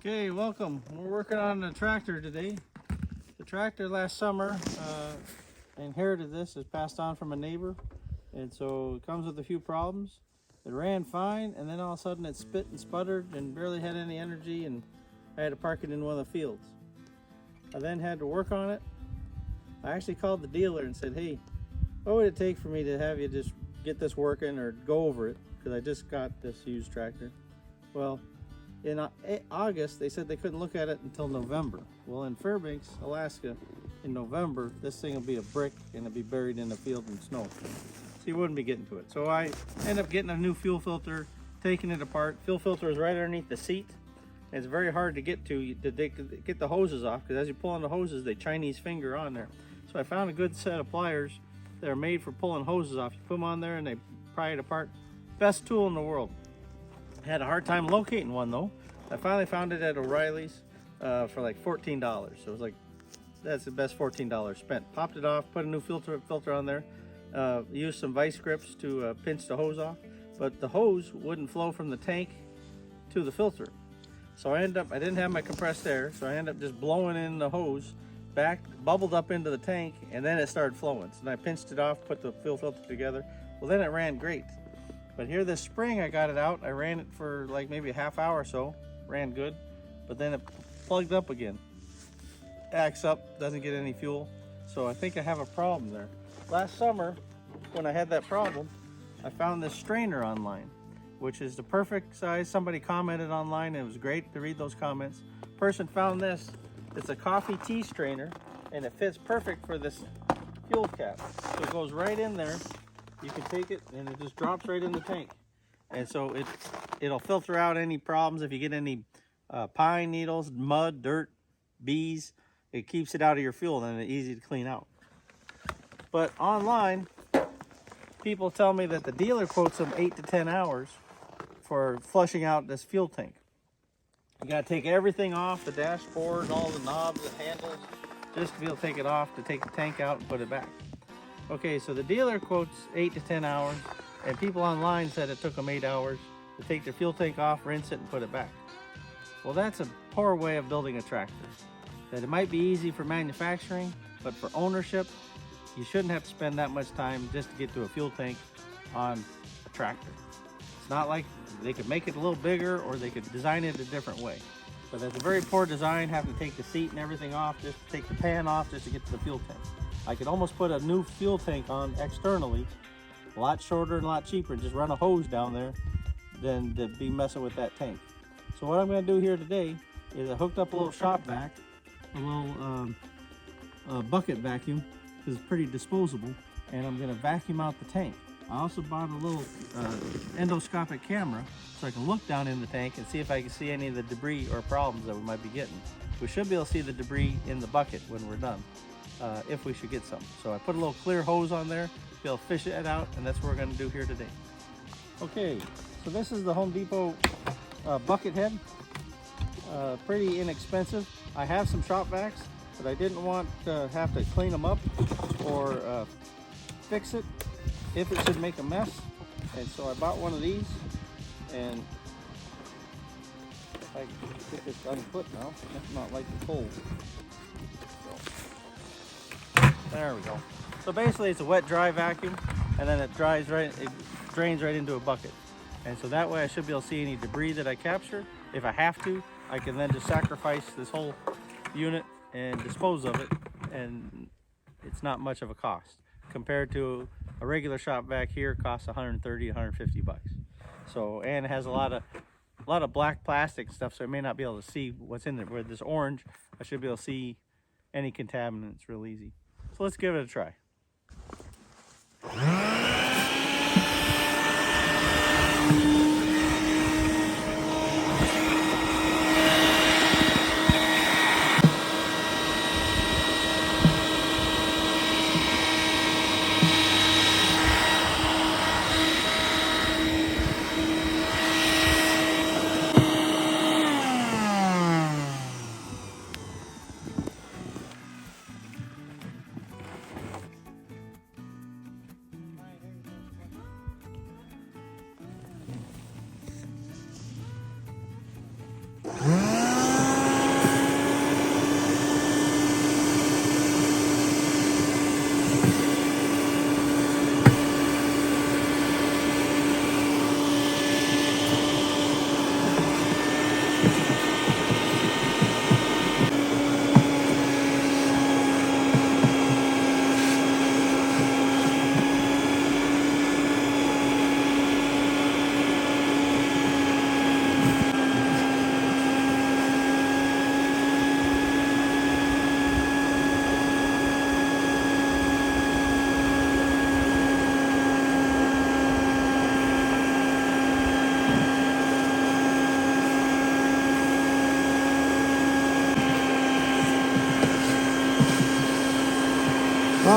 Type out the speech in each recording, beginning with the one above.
Okay, welcome. We're working on a tractor today. The tractor last summer, I inherited this. It's passed on from a neighbor, and so it comes with a few problems. It ran fine, and then all of a sudden it spit and sputtered and barely had any energy, and I had to park it in one of the fields. I then had to work on it. I actually called the dealer and said, hey, what would it take for me to have you just get this working or go over it? Because I just got this used tractor. Well, in August, they said they couldn't look at it until November. Well, in Fairbanks, Alaska, in November, this thing will be a brick and it'll be buried in the field in snow. So you wouldn't be getting to it. So I ended up getting a new fuel filter, taking it apart. Fuel filter is right underneath the seat. It's very hard to get to get the hoses off, because as you pull on the hoses, they Chinese finger on there. So I found a good set of pliers that are made for pulling hoses off. You put them on there and they pry it apart. Best tool in the world. Had a hard time locating one though. I finally found it at O'Reilly's for like $14. So it was like, that's the best $14 spent. Popped it off, put a new filter on there, used some vice grips to pinch the hose off, but the hose wouldn't flow from the tank to the filter. So I didn't have my compressed air, so I ended up just blowing in the hose back, bubbled up into the tank, and then it started flowing. So then I pinched it off, put the fuel filter together. Well, then it ran great. But here this spring I got it out, I ran it for like maybe a half hour or so, ran good, but then it plugged up again. Acts up, doesn't get any fuel, so I think I have a problem there. Last summer, when I had that problem, I found this strainer online, which is the perfect size. Somebody commented online, and it was great to read those comments. Person found this, it's a coffee tea strainer, and it fits perfect for this fuel cap. So it goes right in there. You can take it and it just drops right in the tank. And so it'll filter out any problems. If you get any pine needles, mud, dirt, bees, it keeps it out of your fuel and it's easy to clean out. But online, people tell me that the dealer quotes them 8 to 10 hours for flushing out this fuel tank. You gotta take everything off, the dashboard, all the knobs and handles, just to be able to take it off, to take the tank out and put it back. Okay, so the dealer quotes 8 to 10 hours, and people online said it took them 8 hours to take their fuel tank off, rinse it, and put it back. Well, that's a poor way of building a tractor. That it might be easy for manufacturing, but for ownership, you shouldn't have to spend that much time just to get to a fuel tank on a tractor. It's not like they could make it a little bigger or they could design it a different way. But that's a very poor design, having to take the seat and everything off, just to take the pan off just to get to the fuel tank. I could almost put a new fuel tank on externally, a lot shorter and a lot cheaper, and just run a hose down there than to be messing with that tank. So what I'm going to do here today is I hooked up a little shop vac, a little bucket vacuum, because it's pretty disposable, and I'm going to vacuum out the tank. I also bought a little endoscopic camera so I can look down in the tank and see if I can see any of the debris or problems that we might be getting. We should be able to see the debris in the bucket when we're done. If we should get some. So I put a little clear hose on there to be able to fish it out, and that's what we're going to do here today. Okay, so this is the Home Depot bucket head. Pretty inexpensive. I have some shop vacs, but I didn't want to have to clean them up or fix it if it should make a mess. And so I bought one of these, and I can get this unput now. That's not like the cold. There we go. So basically it's a wet dry vacuum, and then it drains right into a bucket. And so that way I should be able to see any debris that I capture. If I have to, I can then just sacrifice this whole unit and dispose of it, and it's not much of a cost. Compared to a regular shop vac here, costs 130, 150 bucks. So, and it has a lot of black plastic stuff, so I may not be able to see what's in there. With this orange, I should be able to see any contaminants real easy. So let's give it a try.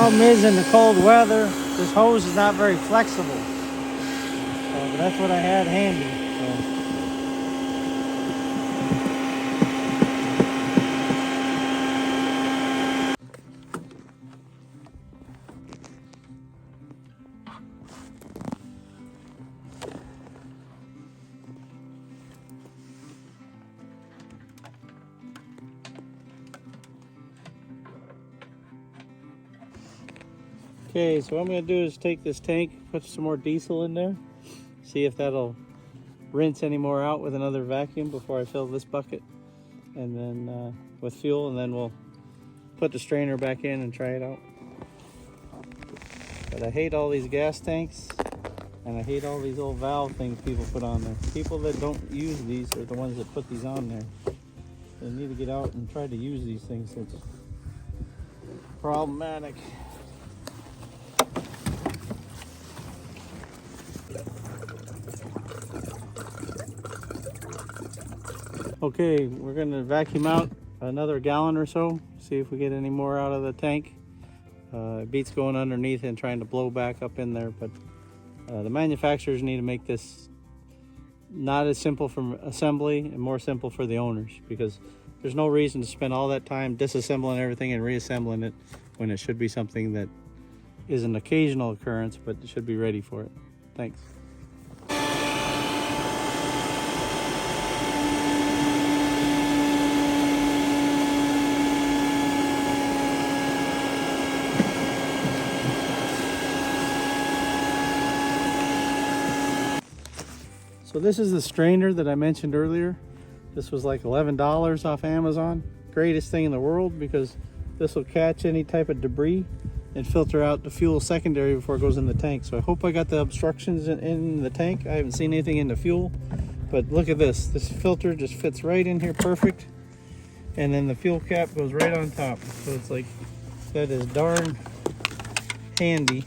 Problem is, in the cold weather, this hose is not very flexible. But that's what I had handy. Okay, so what I'm going to do is take this tank, put some more diesel in there, see if that'll rinse any more out with another vacuum before I fill this bucket, and then with fuel, and then we'll put the strainer back in and try it out. But I hate all these gas tanks, and I hate all these old valve things people put on there. People that don't use these are the ones that put these on there. They need to get out and try to use these things. It's problematic. Okay, we're going to vacuum out another gallon or so, see if we get any more out of the tank. It beats going underneath and trying to blow back up in there, but the manufacturers need to make this not as simple for assembly and more simple for the owners, because there's no reason to spend all that time disassembling everything and reassembling it when it should be something that is an occasional occurrence, but it should be ready for it. Thanks. So this is the strainer that I mentioned earlier. This was like $11 off Amazon. Greatest thing in the world, because this will catch any type of debris and filter out the fuel secondary before it goes in the tank. So I hope I got the obstructions in the tank. I haven't seen anything in the fuel, but look at this. This filter just fits right in here perfect. And then the fuel cap goes right on top. So it's like, that is darn handy.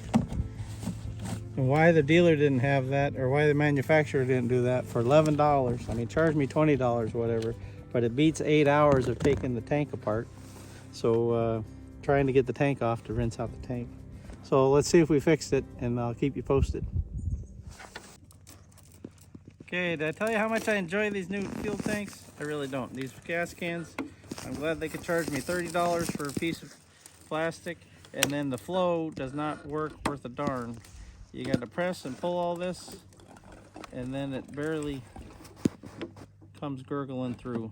And why the dealer didn't have that, or why the manufacturer didn't do that for $11. I mean, charge me $20, whatever, but it beats 8 hours of taking the tank apart. So trying to get the tank off to rinse out the tank. So let's see if we fixed it, and I'll keep you posted. Okay, did I tell you how much I enjoy these new fuel tanks? I really don't. These gas cans, I'm glad they could charge me $30 for a piece of plastic, and then the flow does not work worth a darn. You got to press and pull all this, and then it barely comes gurgling through.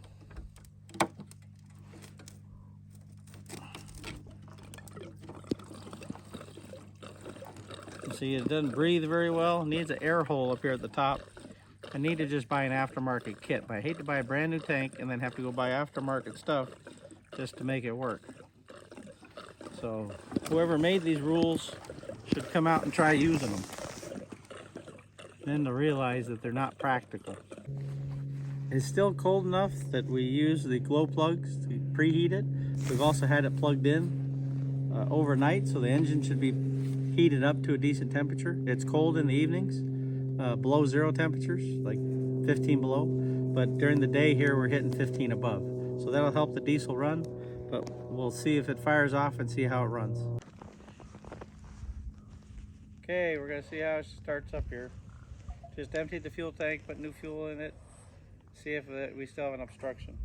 You see, it doesn't breathe very well. It needs an air hole up here at the top. I need to just buy an aftermarket kit, but I hate to buy a brand new tank and then have to go buy aftermarket stuff just to make it work. So whoever made these rules should come out and try using them. Then to realize that they're not practical. It's still cold enough that we use the glow plugs to preheat it. We've also had it plugged in overnight, so the engine should be heated up to a decent temperature. It's cold in the evenings, below 0 temperatures, like 15 below. But during the day here, we're hitting 15 above. So that'll help the diesel run, but we'll see if it fires off and see how it runs. Okay, we're gonna see how it starts up here. Just emptied the fuel tank, put new fuel in it, see if we still have an obstruction.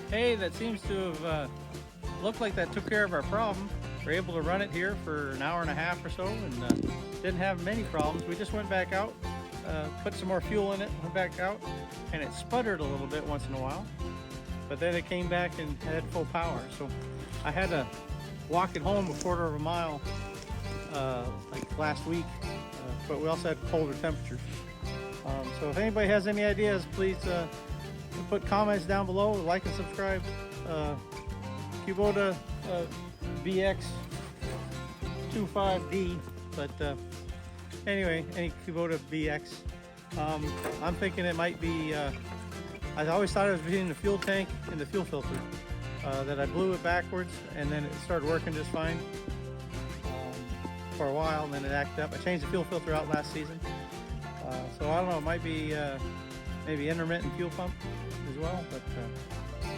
Hey, that seems to have looked like that took care of our problem. We're able to run it here for an hour and a half or so, and didn't have many problems. We just went back out, put some more fuel in it, went back out, and it sputtered a little bit once in a while. But then it came back and had full power. So I had to walk it home a quarter of a mile like last week, but we also had colder temperatures. So if anybody has any ideas, please put comments down below, like and subscribe. Kubota BX25D, but anyway, any Kubota BX. I'm thinking it might be, I always thought it was between the fuel tank and the fuel filter, that I blew it backwards and then it started working just fine for a while, and then it acted up. I changed the fuel filter out last season. So I don't know, it might be maybe intermittent fuel pump as well, but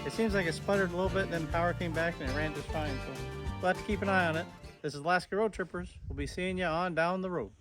it seems like it sputtered a little bit, then power came back and it ran just fine. So we'll have to keep an eye on it. This is Alaska Road Trippers. We'll be seeing you on down the road.